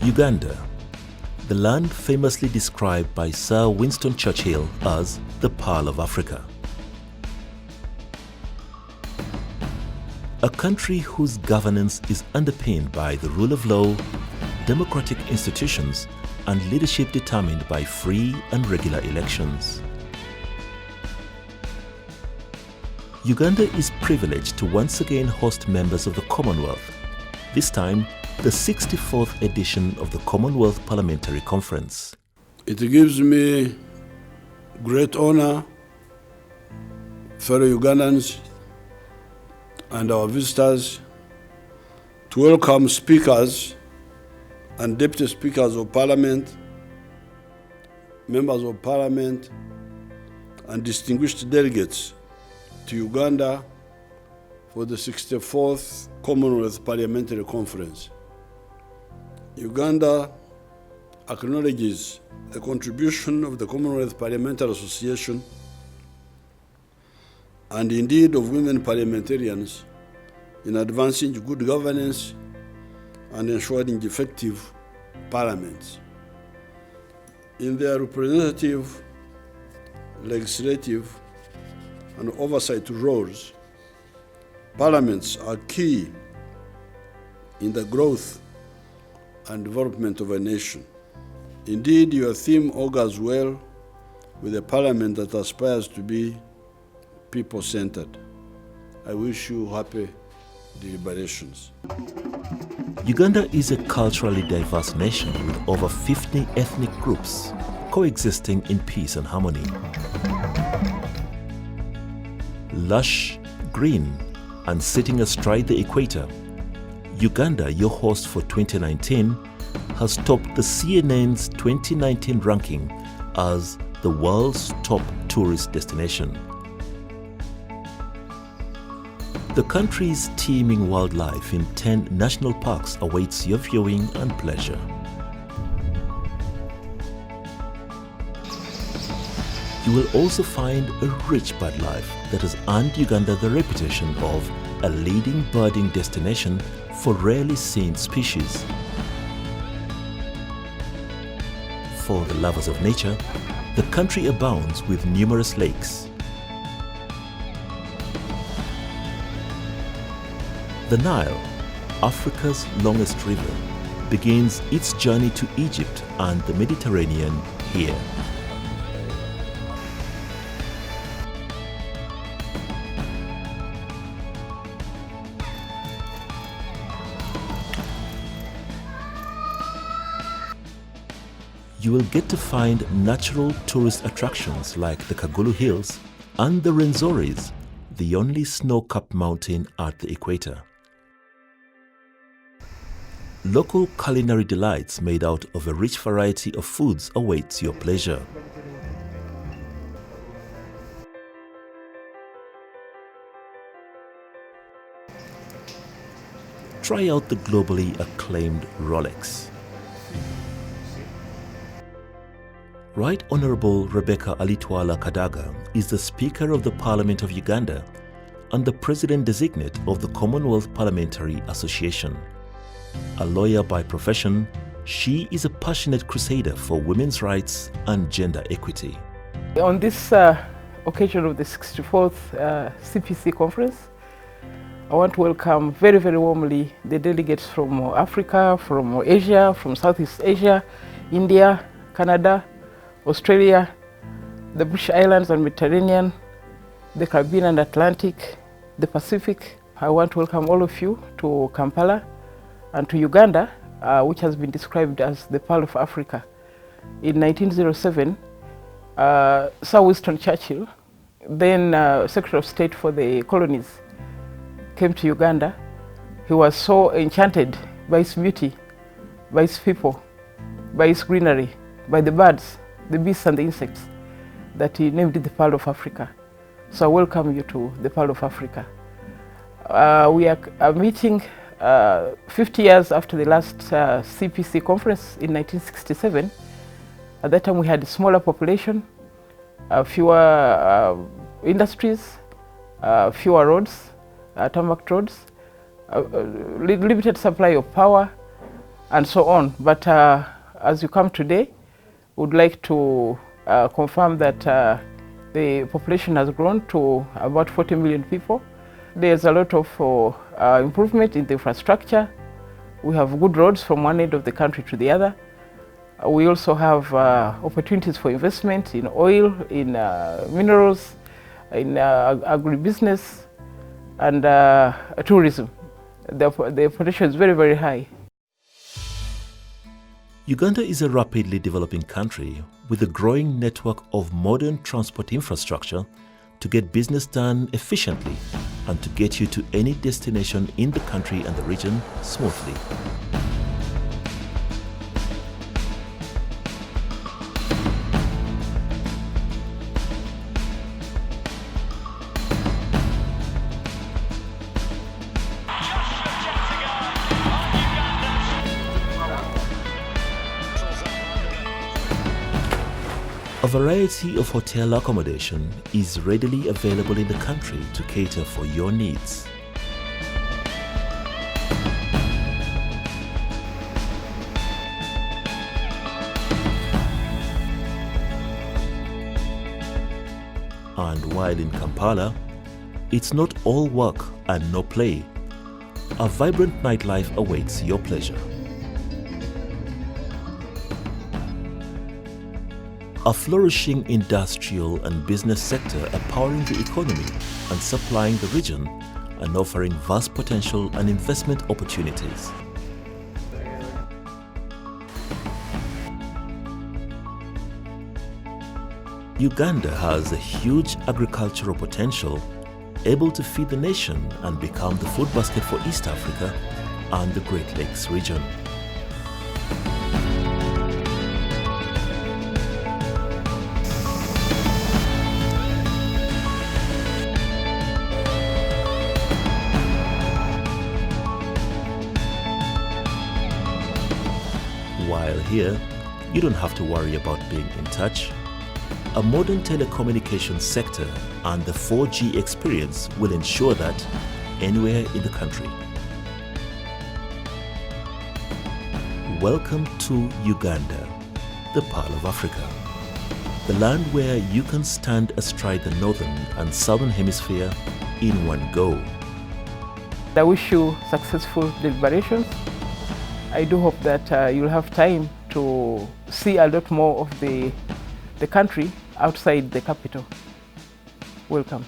Uganda, the land famously described by Sir Winston Churchill as the Pearl of Africa. A country whose governance is underpinned by the rule of law, democratic institutions, and leadership determined by free and regular elections. Uganda is privileged to once again host members of the Commonwealth, this time the 64th edition of the Commonwealth Parliamentary Conference. It gives me great honor, fellow Ugandans and our visitors, to welcome speakers and deputy speakers of parliament, members of parliament, and distinguished delegates to Uganda for the 64th Commonwealth Parliamentary Conference. Uganda acknowledges the contribution of the Commonwealth Parliamentary Association and indeed of women parliamentarians in advancing good governance and ensuring effective parliaments. In their representative, legislative, and oversight roles, parliaments are key in the growth and development of a nation. Indeed, your theme augurs well with a parliament that aspires to be people-centered. I wish you happy deliberations. Uganda is a culturally diverse nation with over 50 ethnic groups coexisting in peace and harmony. Lush, green, and sitting astride the equator, Uganda, your host for 2019, has topped the CNN's 2019 ranking as the world's top tourist destination. The country's teeming wildlife in 10 national parks awaits your viewing and pleasure. You will also find a rich bird life that has earned Uganda the reputation of a leading birding destination for rarely seen species. For the lovers of nature, the country abounds with numerous lakes. The Nile, Africa's longest river, begins its journey to Egypt and the Mediterranean here. You will get to find natural tourist attractions like the Kagulu Hills and the Renzoris, the only snow-capped mountain at the equator. Local culinary delights made out of a rich variety of foods awaits your pleasure. Try out the globally acclaimed Rolex. Right Honourable Rebecca Alitwala Kadaga is the Speaker of the Parliament of Uganda and the President-designate of the Commonwealth Parliamentary Association. A lawyer by profession, she is a passionate crusader for women's rights and gender equity. On this occasion of the 64th CPC conference, I want to welcome very, very warmly the delegates from Africa, from Asia, from Southeast Asia, India, Canada, Australia, the British Islands and Mediterranean, the Caribbean and Atlantic, the Pacific. I want to welcome all of you to Kampala and to Uganda, which has been described as the Pearl of Africa. In 1907, Sir Winston Churchill, then Secretary of State for the Colonies, came to Uganda. He was so enchanted by its beauty, by its people, by its greenery, by the birds, the beasts and the insects, that he named it the Pearl of Africa. So I welcome you to the Pearl of Africa. We are meeting 50 years after the last CPC conference in 1967. At that time we had a smaller population, fewer industries, fewer roads, tarmac roads, limited supply of power, and so on. But as you come today, we would like to confirm that the population has grown to about 40 million people. There's a lot of improvement in the infrastructure. We have good roads from one end of the country to the other. We also have opportunities for investment in oil, in minerals, in agribusiness, and tourism. The potential is very, very high. Uganda is a rapidly developing country with a growing network of modern transport infrastructure to get business done efficiently and to get you to any destination in the country and the region smoothly. A variety of hotel accommodation is readily available in the country to cater for your needs. And while in Kampala, it's not all work and no play. A vibrant nightlife awaits your pleasure. A flourishing industrial and business sector empowering the economy and supplying the region and offering vast potential and investment opportunities. Uganda has a huge agricultural potential, able to feed the nation and become the food basket for East Africa and the Great Lakes region. While here, you don't have to worry about being in touch. A modern telecommunications sector and the 4G experience will ensure that anywhere in the country. Welcome to Uganda, the Pearl of Africa, the land where you can stand astride the northern and southern hemisphere in one go. I wish you successful deliberations. I do hope that you'll have time to see a lot more of the country outside the capital. Welcome.